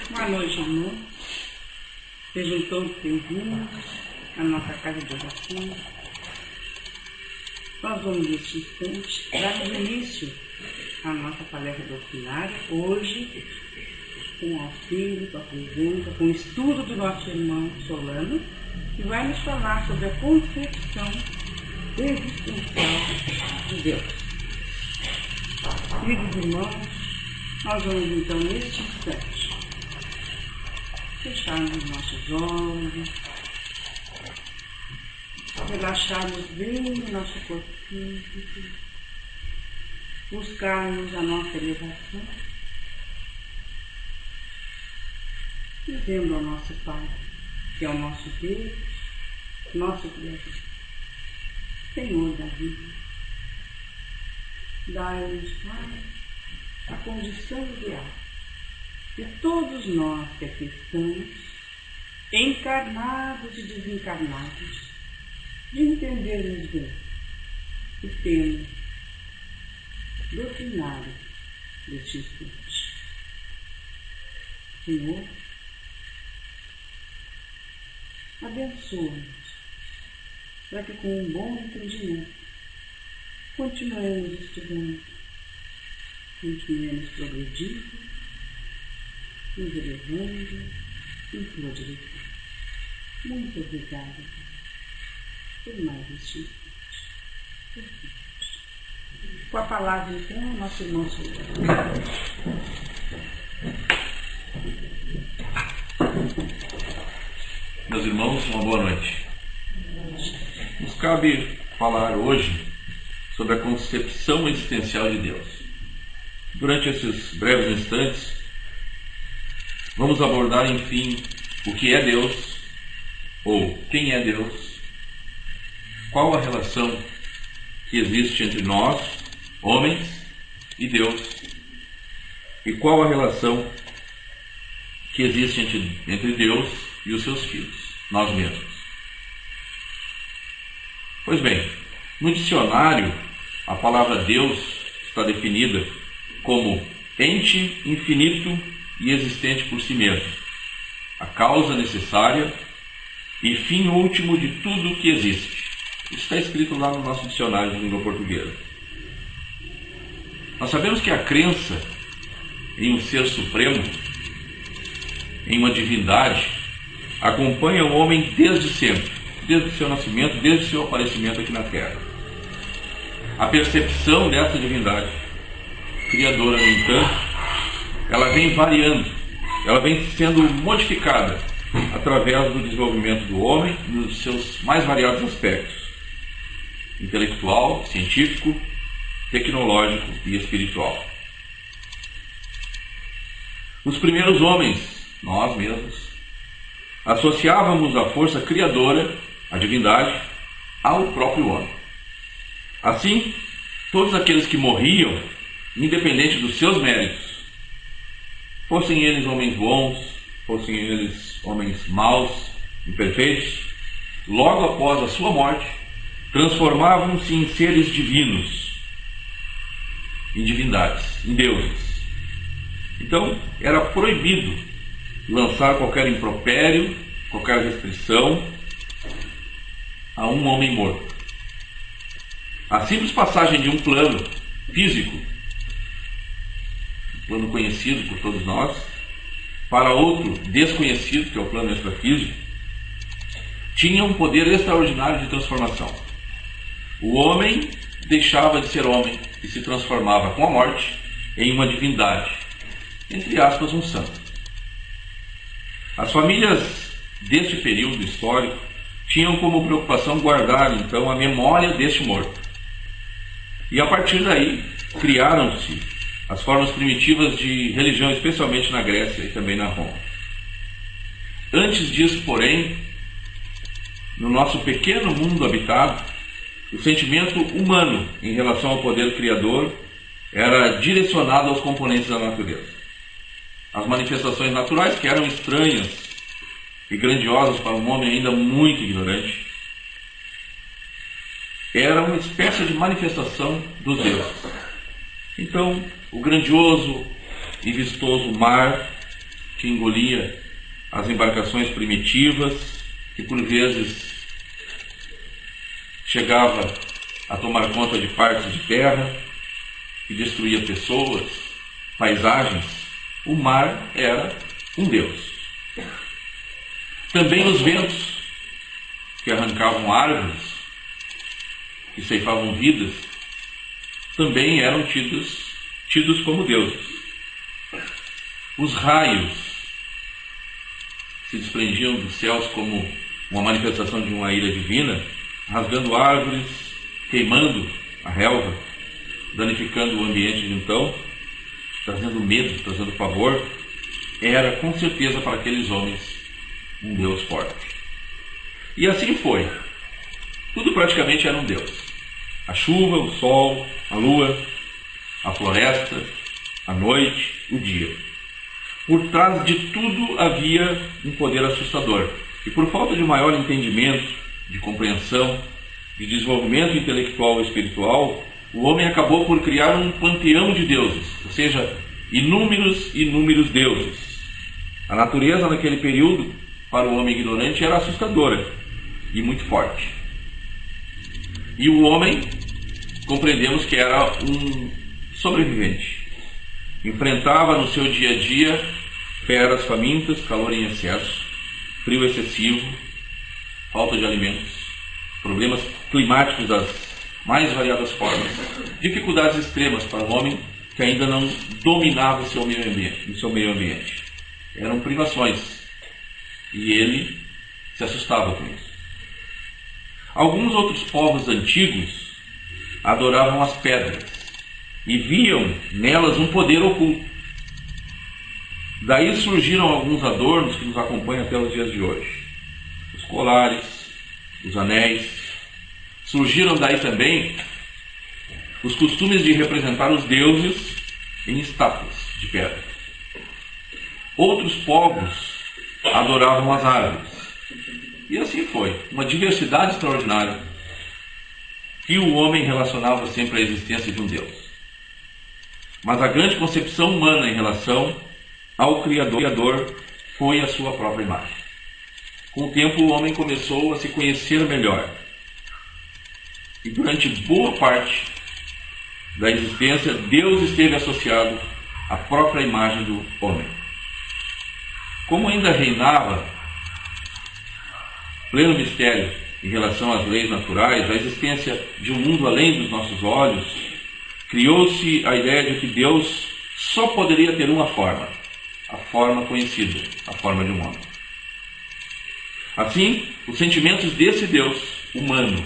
Boa noite, irmão. Sejam todos bem-vindos à nossa casa de oração. Nós vamos, neste instante, dar início à nossa palestra doutrinária, hoje, com o auxílio, com a presença, com o estudo do nosso irmão Solano, que vai nos falar sobre a concepção existencial de Deus. Queridos irmãos, nós vamos então, neste instante, fecharmos os nossos olhos, relaxarmos bem o nosso corpo físico, buscarmos a nossa elevação e vendo ao nosso Pai, que é o nosso Deus, nosso Criador, Senhor da vida. Dai-nos, Pai, a condição ideal de todos nós que aqui estamos, encarnados e desencarnados, de entendermos bem o tema doutrinário deste instante. Senhor, abençoa-nos para que com um bom entendimento continuemos estudando, continuemos progredindo, nos elevando em tua direção. Muito obrigada por mais este instante. Com a palavra, então, nosso irmão Solano. Meus irmãos, uma boa noite. Nos cabe falar hoje sobre a concepção existencial de Deus. Durante esses breves instantes, vamos abordar, enfim, o que é Deus, ou quem é Deus, qual a relação que existe entre nós, homens, e Deus, e qual a relação que existe entre Deus e os seus filhos, nós mesmos. Pois bem, no dicionário, a palavra Deus está definida como ente infinito e existente por si mesmo, a causa necessária e fim último de tudo o que existe. Isso está escrito lá no nosso dicionário de língua portuguesa. Nós sabemos que a crença em um ser supremo, em uma divindade, acompanha o homem desde sempre, desde o seu nascimento, desde o seu aparecimento aqui na Terra. A percepção dessa divindade criadora, no entanto, ela vem variando, ela vem sendo modificada através do desenvolvimento do homem nos seus mais variados aspectos: intelectual, científico, tecnológico e espiritual. Os primeiros homens, nós mesmos, associávamos a força criadora, a divindade, ao próprio homem. Assim, todos aqueles que morriam, independente dos seus méritos, fossem eles homens bons, fossem eles homens maus, imperfeitos, logo após a sua morte, transformavam-se em seres divinos, em divindades, em deuses. Então, era proibido lançar qualquer impropério, qualquer restrição a um homem morto. A simples passagem de um plano físico, um plano conhecido por todos nós, para outro desconhecido, que é o plano extrafísico, tinha um poder extraordinário de transformação. O homem deixava de ser homem e se transformava com a morte em uma divindade, entre aspas, um santo. As famílias deste período histórico tinham como preocupação guardar, então, a memória deste morto. E a partir daí, criaram-se as formas primitivas de religião, especialmente na Grécia e também na Roma. Antes disso, porém, no nosso pequeno mundo habitado, o sentimento humano em relação ao poder criador era direcionado aos componentes da natureza. As manifestações naturais, que eram estranhas e grandiosas para um homem ainda muito ignorante, eram uma espécie de manifestação dos deuses. Então, o grandioso e vistoso mar que engolia as embarcações primitivas, que por vezes chegava a tomar conta de partes de terra, que destruía pessoas, paisagens. O mar era um deus. Também os ventos, que arrancavam árvores, que ceifavam vidas, também eram tidos como deuses. Os raios se desprendiam dos céus como uma manifestação de uma ira divina, rasgando árvores, queimando a relva, danificando o ambiente de então, trazendo medo, trazendo pavor. Era com certeza para aqueles homens um Deus forte. E assim foi. Tudo praticamente era um Deus. A chuva, o sol, a lua, a floresta, a noite, o dia. Por trás de tudo havia um poder assustador. E por falta de maior entendimento, de compreensão, de desenvolvimento intelectual e espiritual, o homem acabou por criar um panteão de deuses, ou seja, inúmeros deuses. A natureza naquele período, para o homem ignorante, era assustadora e muito forte. E o homem, compreendemos que era um sobrevivente. Enfrentava no seu dia a dia feras famintas, calor em excesso, frio excessivo, falta de alimentos, problemas climáticos das mais variadas formas, dificuldades extremas para um homem que ainda não dominava o seu meio ambiente. Eram privações e ele se assustava com isso. Alguns outros povos antigos adoravam as pedras e viam nelas um poder oculto. Daí surgiram alguns adornos que nos acompanham até os dias de hoje. Os colares, os anéis. Surgiram daí também os costumes de representar os deuses em estátuas de pedra. Outros povos adoravam as árvores. E assim foi, uma diversidade extraordinária que o homem relacionava sempre à existência de um Deus. Mas a grande concepção humana em relação ao Criador foi a sua própria imagem. Com o tempo o homem começou a se conhecer melhor. E durante boa parte da existência, Deus esteve associado à própria imagem do homem. Como ainda reinava pleno mistério em relação às leis naturais, a existência de um mundo além dos nossos olhos, criou-se a ideia de que Deus só poderia ter uma forma, a forma conhecida, a forma de um homem. Assim, os sentimentos desse Deus humano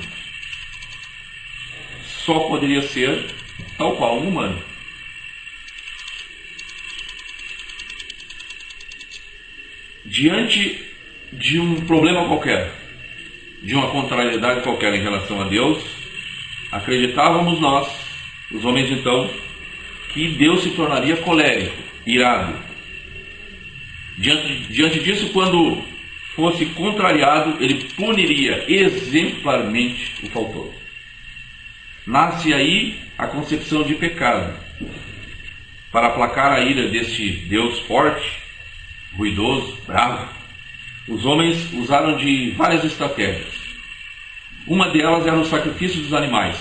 só poderia ser tal qual um humano. Diante de um problema qualquer, de uma contrariedade qualquer em relação a Deus, acreditávamos nós, os homens então, que Deus se tornaria colérico, irado. Diante disso, quando fosse contrariado, ele puniria exemplarmente o faltoso. Nasce aí a concepção de pecado. Para aplacar a ira deste Deus forte, ruidoso, bravo, os homens usaram de várias estratégias. Uma delas era o sacrifício dos animais,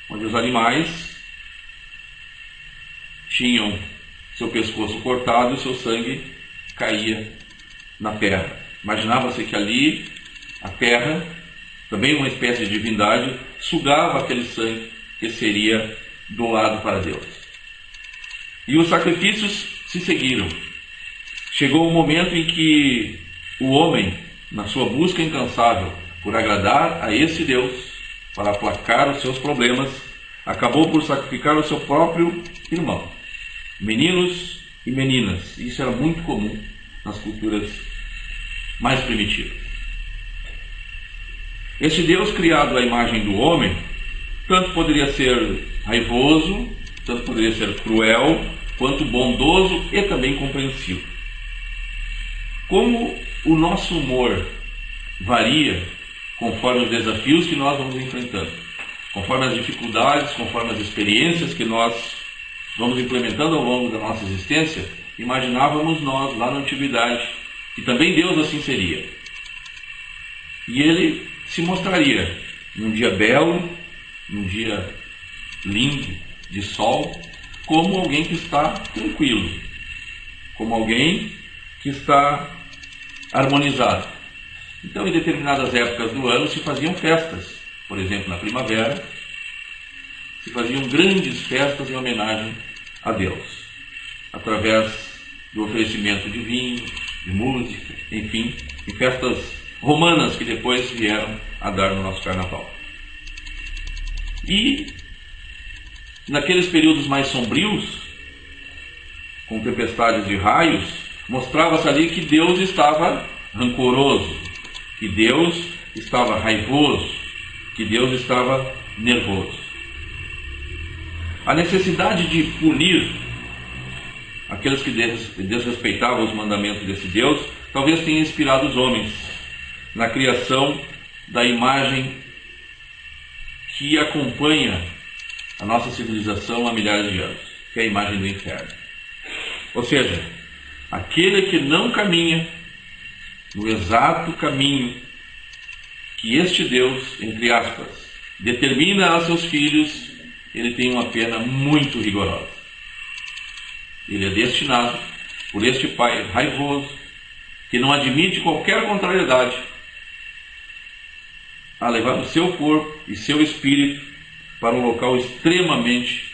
onde os animais tinham seu pescoço cortado e seu sangue caía na terra. Imaginava-se que ali a terra, também uma espécie de divindade, sugava aquele sangue que seria doado para Deus. E os sacrifícios se seguiram. Chegou o momento em que o homem, na sua busca incansável por agradar a esse Deus, para aplacar os seus problemas, acabou por sacrificar o seu próprio irmão. Meninos e meninas. Isso era muito comum nas culturas mais primitivas. Esse Deus criado à imagem do homem, tanto poderia ser raivoso, tanto poderia ser cruel, quanto bondoso e também compreensivo. Como o nosso humor varia conforme os desafios que nós vamos enfrentando, conforme as dificuldades, conforme as experiências que nós vamos implementando ao longo da nossa existência, imaginávamos nós lá na antiguidade, que também Deus assim seria. E ele se mostraria num dia belo, num dia lindo de sol, como alguém que está tranquilo, como alguém que está harmonizado. Então, em determinadas épocas do ano se faziam festas, por exemplo, na primavera, se faziam grandes festas em homenagem a Deus, através do oferecimento de vinho, de música, enfim, em festas romanas que depois vieram a dar no nosso carnaval. E naqueles períodos mais sombrios, com tempestades de raios, mostrava-se ali que Deus estava rancoroso, que Deus estava raivoso, que Deus estava nervoso. A necessidade de punir aqueles que desrespeitavam os mandamentos desse Deus talvez tenha inspirado os homens na criação da imagem que acompanha a nossa civilização há milhares de anos, que é a imagem do inferno. Ou seja, aquele que não caminha no exato caminho que este Deus, entre aspas, determina a seus filhos, ele tem uma pena muito rigorosa. Ele é destinado por este pai raivoso, que não admite qualquer contrariedade, a levar o seu corpo e seu espírito para um local extremamente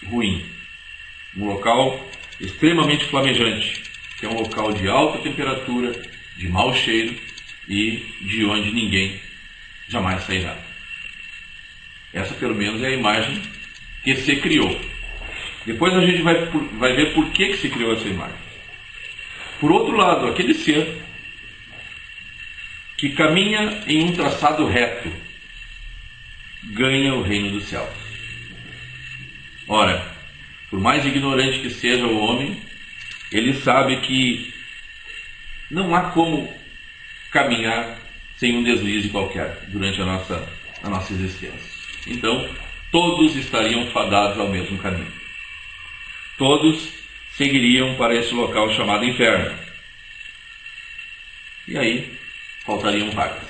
ruim, um local extremamente flamejante, que é um local de alta temperatura, de mau cheiro e de onde ninguém jamais sairá. Essa, pelo menos, é a imagem que se criou. Depois a gente vai ver por que se criou essa imagem. Por outro lado, aquele ser que caminha em um traçado reto ganha o reino dos céus. Ora, por mais ignorante que seja o homem, ele sabe que não há como caminhar sem um deslize qualquer durante a nossa existência. Então, todos estariam fadados ao mesmo caminho. Todos seguiriam para esse local chamado inferno. E aí, faltariam vagas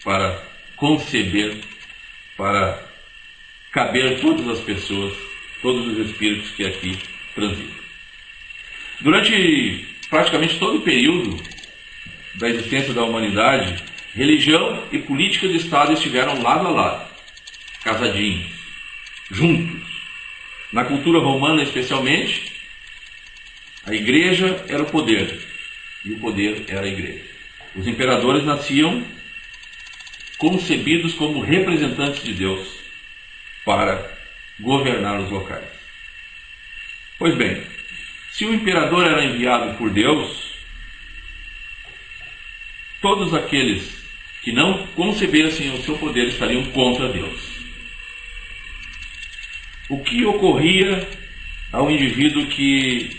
para conceber, para caber todas as pessoas, todos os espíritos que aqui transitam. Durante praticamente todo o período da existência da humanidade, religião e política de Estado estiveram lado a lado, casadinhos, juntos. Na cultura romana, especialmente, a igreja era o poder, e o poder era a igreja. Os imperadores nasciam concebidos como representantes de Deus para governar os locais. Pois bem, se o imperador era enviado por Deus, todos aqueles que não concebessem o seu poder estariam contra Deus. O que ocorria ao indivíduo que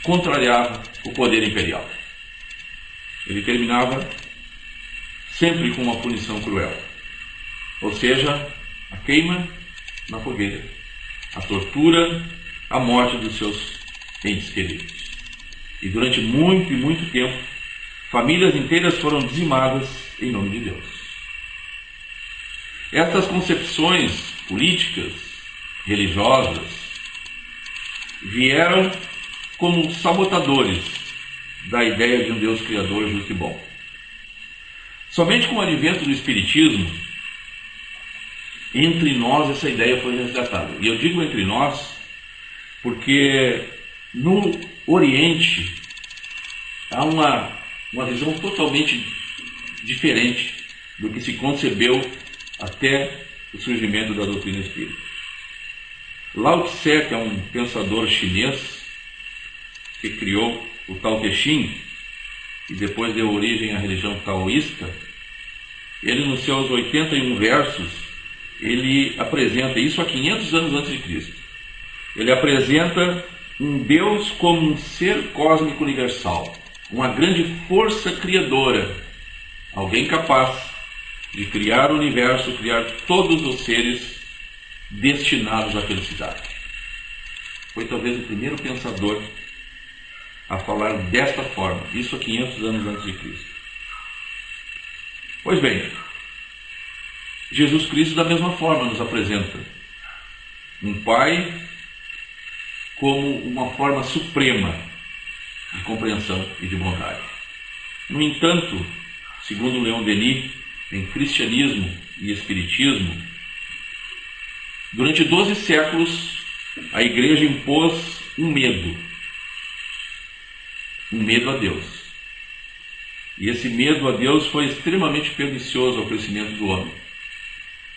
contrariava o poder imperial? Ele terminava sempre com uma punição cruel, ou seja, a queima na fogueira, a tortura, a morte dos seus entes queridos. E durante muito e muito tempo, famílias inteiras foram dizimadas em nome de Deus. Essas concepções políticas, religiosas, vieram como sabotadores da ideia de um Deus criador justo e bom. Somente com o advento do Espiritismo, entre nós essa ideia foi resgatada. E eu digo entre nós porque no Oriente há uma visão totalmente diferente do que se concebeu até o surgimento da doutrina espírita. Lao Tse, que é um pensador chinês que criou o Tao Te Ching e depois deu origem à religião taoísta, ele nos seus 81 versos, ele apresenta isso há 500 anos antes de Cristo. Ele apresenta um Deus como um ser cósmico universal, uma grande força criadora, alguém capaz de criar o universo, criar todos os seres destinados à felicidade. foi talvez o primeiro pensador a falar desta forma, isso há 500 anos antes de Cristo. Pois bem, Jesus Cristo da mesma forma nos apresenta um Pai como uma forma suprema de compreensão e de bondade. No entanto, segundo Leon Denis, em Cristianismo e Espiritismo, durante 12 séculos a Igreja impôs um medo a Deus. E esse medo a Deus foi extremamente pernicioso ao crescimento do homem,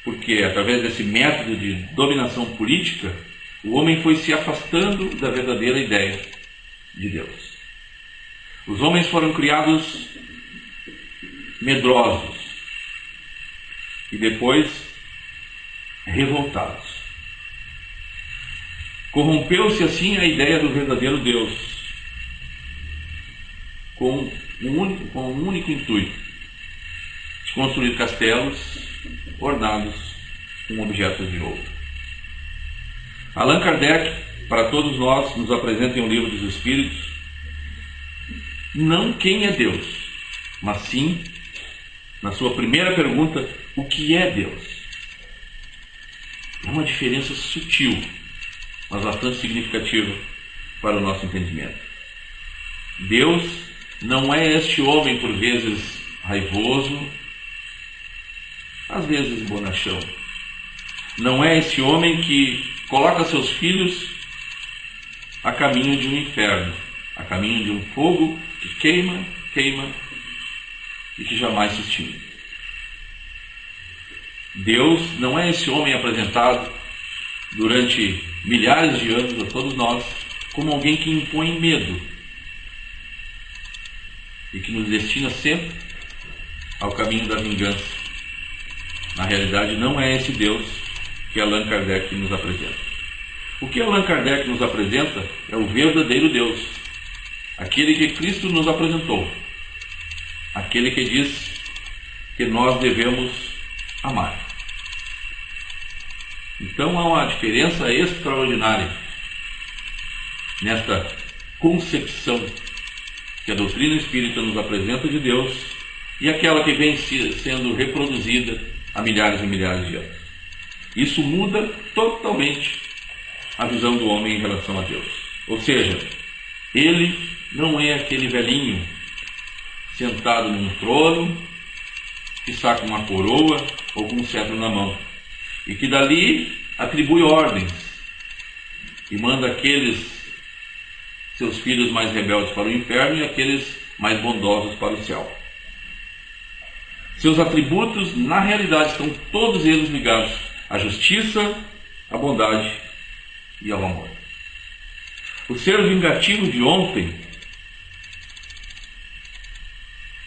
porque através desse método de dominação política, o homem foi se afastando da verdadeira ideia de Deus. Os homens foram criados medrosos e depois revoltados. Corrompeu-se assim a ideia do verdadeiro Deus, com um único intuito: de construir castelos ornados com objetos de ouro. Allan Kardec, para todos nós, nos apresenta em O Livro dos Espíritos não quem é Deus, mas sim, na sua primeira pergunta, o que é Deus. É uma diferença sutil, mas bastante significativa para o nosso entendimento. Deus não é este homem, por vezes raivoso, às vezes bonachão. Não é esse homem que coloca seus filhos a caminho de um inferno, a caminho de um fogo que queima e que jamais se extingue. Deus não é esse homem apresentado durante milhares de anos a todos nós como alguém que impõe medo e que nos destina sempre ao caminho da vingança. Na realidade, não é esse Deus que Allan Kardec nos apresenta. O que Allan Kardec nos apresenta é o verdadeiro Deus, aquele que Cristo nos apresentou, aquele que diz que nós devemos amar. Então há uma diferença extraordinária nesta concepção que a doutrina espírita nos apresenta de Deus e aquela que vem sendo reproduzida há milhares e milhares de anos. Isso muda totalmente a visão do homem em relação a Deus. Ou seja, ele não é aquele velhinho sentado num trono que saca uma coroa ou com um cetro na mão e que dali atribui ordens e manda aqueles seus filhos mais rebeldes para o inferno e aqueles mais bondosos para o céu. Seus atributos, na realidade, estão todos eles ligados à justiça, à bondade e ao amor. O ser vingativo de ontem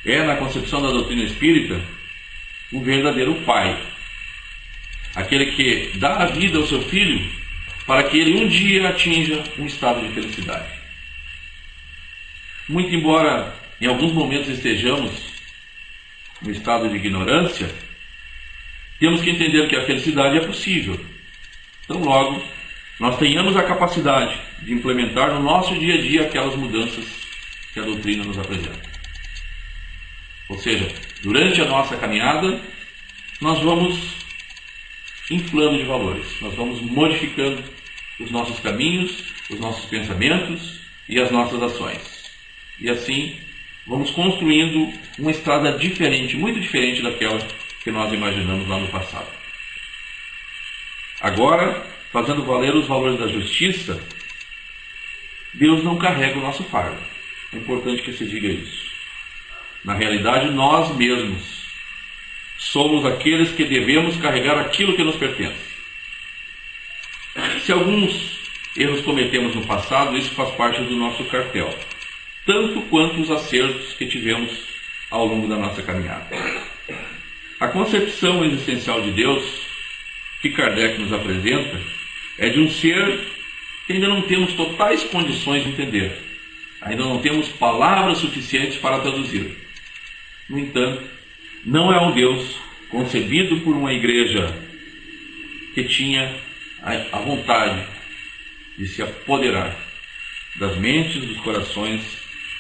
é, na concepção da doutrina espírita, o verdadeiro pai. Aquele que dá a vida ao seu filho para que ele um dia atinja um estado de felicidade. Muito embora em alguns momentos estejamos no estado de ignorância, temos que entender que a felicidade é possível. Então logo, nós tenhamos a capacidade de implementar no nosso dia a dia aquelas mudanças que a doutrina nos apresenta. Ou seja, durante a nossa caminhada, nós vamos inflando de valores, nós vamos modificando os nossos caminhos, os nossos pensamentos e as nossas ações. E assim, vamos construindo uma estrada diferente, muito diferente daquela que nós imaginamos lá no passado. Agora, fazendo valer os valores da justiça, Deus não carrega o nosso fardo. É importante que se diga isso. Na realidade, nós mesmos somos aqueles que devemos carregar aquilo que nos pertence. Se alguns erros cometemos no passado, isso faz parte do nosso cartel, tanto quanto os acertos que tivemos ao longo da nossa caminhada. A concepção existencial de Deus que Kardec nos apresenta é de um ser que ainda não temos totais condições de entender, ainda não temos palavras suficientes para traduzir. No entanto, não é um Deus concebido por uma igreja que tinha a vontade de se apoderar das mentes, dos corações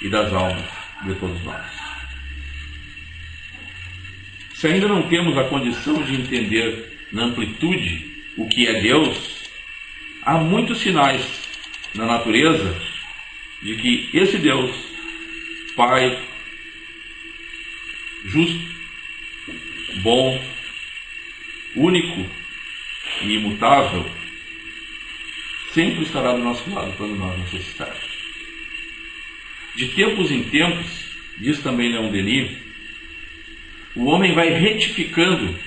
e das almas de todos nós. Se ainda não temos a condição de entender na amplitude o que é Deus, há muitos sinais na natureza de que esse Deus, Pai, justo, bom, único e imutável, sempre estará do nosso lado quando nós necessitarmos. De tempos em tempos, diz também Leon Denis, o homem vai retificando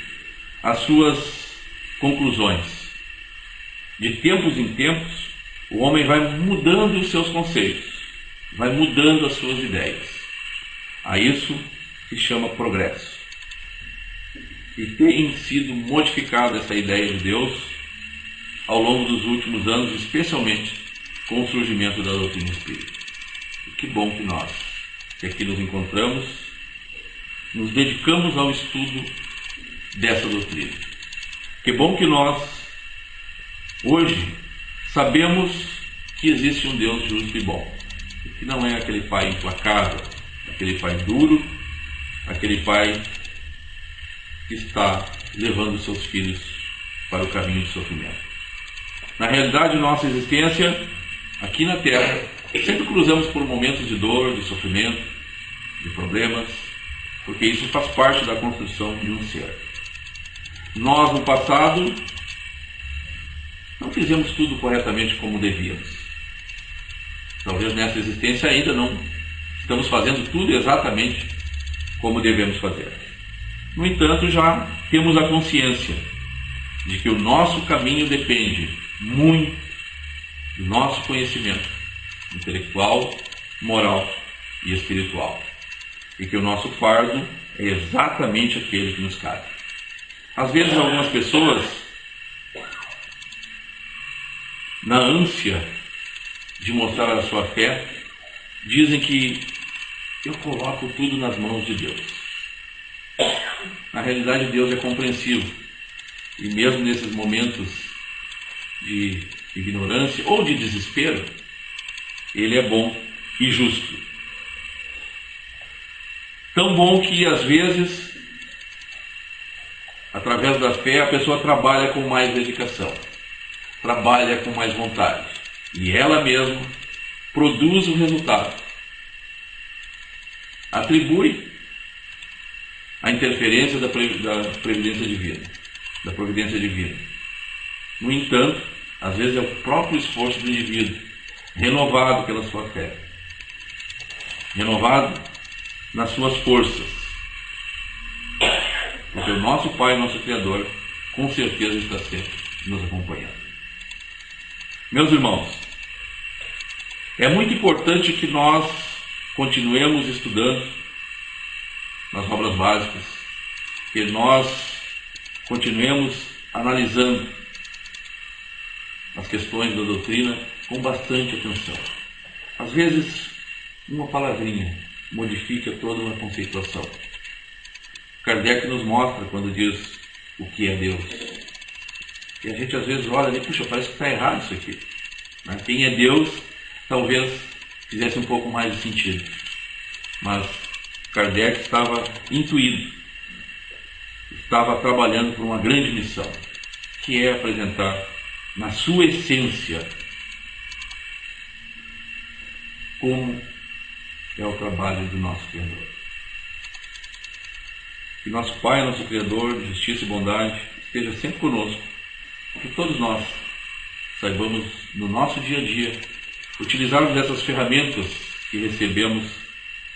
as suas conclusões. De tempos em tempos, o homem vai mudando os seus conceitos, vai mudando as suas ideias. A isso se chama progresso. E tem sido modificada essa ideia de Deus ao longo dos últimos anos, especialmente com o surgimento da doutrina espírita. E que bom que nós, que aqui nos encontramos, nos dedicamos ao estudo dessa doutrina. Que bom que nós, hoje, sabemos que existe um Deus justo e bom, que não é aquele Pai implacável, aquele Pai duro, aquele Pai que está levando seus filhos para o caminho de sofrimento. Na realidade, nossa existência aqui na Terra, sempre cruzamos por momentos de dor, de sofrimento, de problemas, porque isso faz parte da construção de um ser. Nós, no passado, não fizemos tudo corretamente como devíamos. Talvez nessa existência ainda não estamos fazendo tudo exatamente como devemos fazer. No entanto, já temos a consciência de que o nosso caminho depende muito do nosso conhecimento intelectual, moral e espiritual. E que o nosso fardo é exatamente aquele que nos cabe. Às vezes algumas pessoas, na ânsia de mostrar a sua fé, dizem que eu coloco tudo nas mãos de Deus. Na realidade, Deus é compreensivo. E mesmo nesses momentos de ignorância ou de desespero, Ele é bom e justo. Tão bom que, às vezes, através da fé, a pessoa trabalha com mais dedicação, trabalha com mais vontade, e ela mesma produz o resultado. Atribui a interferência da providência divina, da providência divina. No entanto, às vezes é o próprio esforço do indivíduo, renovado pela sua fé, renovado nas suas forças, porque o nosso Pai, nosso Criador, com certeza está sempre nos acompanhando. Meus irmãos, é muito importante que nós continuemos estudando nas obras básicas, que nós continuemos analisando as questões da doutrina com bastante atenção. Às vezes, uma palavrinha modifica toda uma conceituação. Kardec nos mostra quando diz o que é Deus. E a gente às vezes olha e puxa, parece que está errado isso aqui. Mas quem é Deus, talvez fizesse um pouco mais de sentido. Mas Kardec estava intuído, estava trabalhando por uma grande missão, que é apresentar na sua essência como é o trabalho do nosso Criador. Que nosso Pai, nosso Criador, de justiça e bondade, esteja sempre conosco, que todos nós saibamos, no nosso dia a dia, utilizarmos essas ferramentas que recebemos,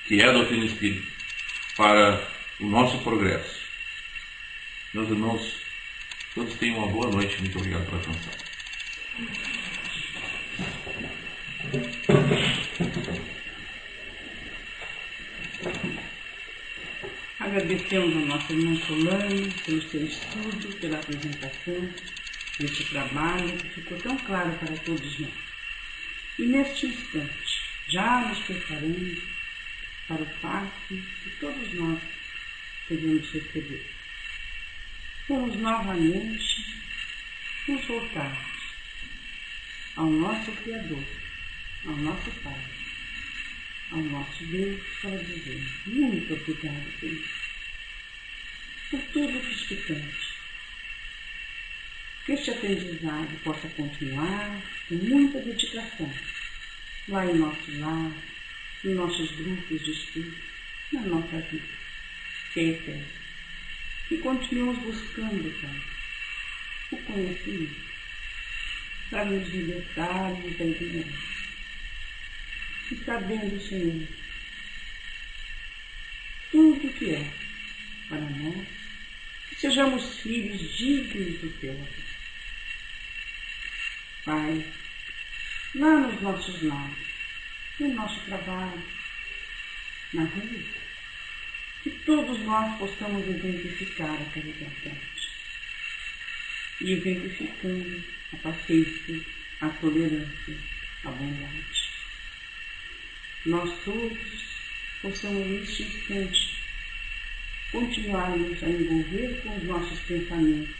que é a doutrina espírita, para o nosso progresso. Meus irmãos, todos tenham uma boa noite. Muito obrigado pela atenção. Agradecemos ao nosso irmão Solano pelo seu estudo, pela apresentação deste trabalho que ficou tão claro para todos nós. E neste instante, já nos preparando para o passe que todos nós devemos receber. Vamos novamente nos voltarmos ao nosso Criador, ao nosso Pai, ao nosso Deus, para dizer muito obrigado, Senhor, por tudo que escutamos. Que este aprendizado possa continuar com muita dedicação, lá em nosso lar, nos nossos grupos de estudo, na nossa vida, que é eterna. E continuemos buscando, Pai, o conhecimento, para nos libertarmos da ignorância. E sabendo, Senhor, tudo que é para nós, que sejamos filhos dignos do Teu amor. Pai, lá nos nossos lares, no nosso trabalho, na rua, que todos nós possamos exemplificar a caridade e exemplificando a paciência, a tolerância, a bondade. Nós todos possamos neste instante continuarmos a envolver com os nossos pensamentos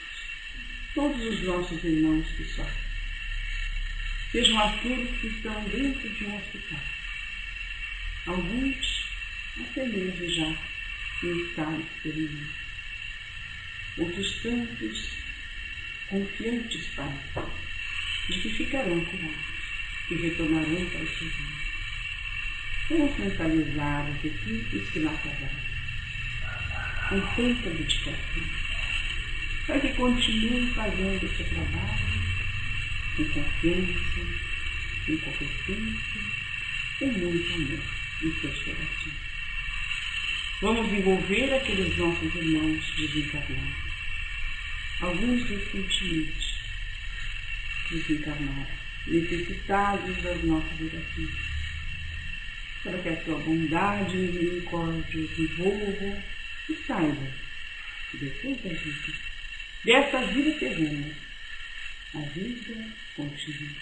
todos os nossos irmãos que sofrem, sejam aqueles que estão dentro de um hospital, alguns até mesmo já em estado terminal, outros tantos confiantes, Pai, de que ficarão curados e retornarão para o Senhor. Vamos mentalizar as equipes que lá trabalham com tanta dedicação, para que continuem fazendo o seu trabalho com confiança, com competência, com muito amor em seus corações. Vamos envolver aqueles nossos irmãos desencarnados, alguns recentemente desencarnados, necessitados das nossas orações, para que a tua bondade e misericórdia os envolva e saiba que depois da vida, dessa vida terrena, a vida continua.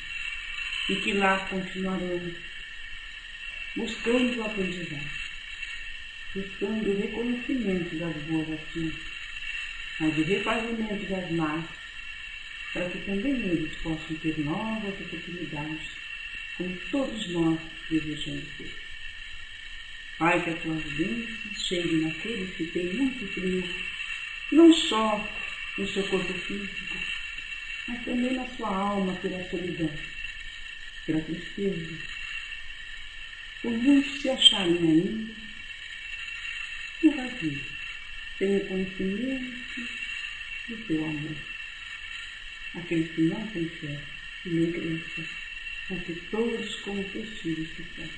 E que lá continuarão buscando o aprendizado, buscando o reconhecimento das boas ações, mas o refazimento das más, para que também eles possam ter novas oportunidades, como todos nós desejamos ter. Pai, que as tuas bênçãos cheguem naqueles que têm muito frio, não só no seu corpo físico, mas também na sua alma, pela solidão, pela tristeza, por muitos se acharem ainda no vazio, sem o conhecimento do teu amor. Aqueles que não têm fé e nem crença, mas que todos, como teus filhos que são,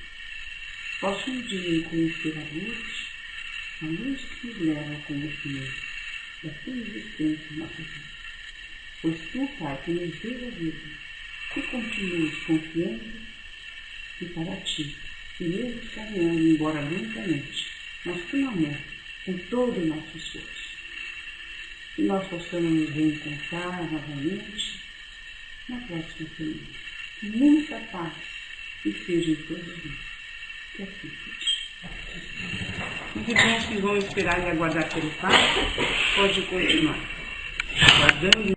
possam um dia conhecer a luz que nos leva ao conhecimento da tua existência em nossa vida. Pois tu, Pai, que nos deu a vida, que continues confiando e para ti, e mesmo caminhando, embora lentamente, mas com amor, com todo o nosso esforço. Que nós possamos nos reencontrar novamente na próxima semana. Que muita paz e seja em todos nós. Que assim seja. Os irmãos que vão esperar e aguardar pelo Pai, pode continuar aguardando.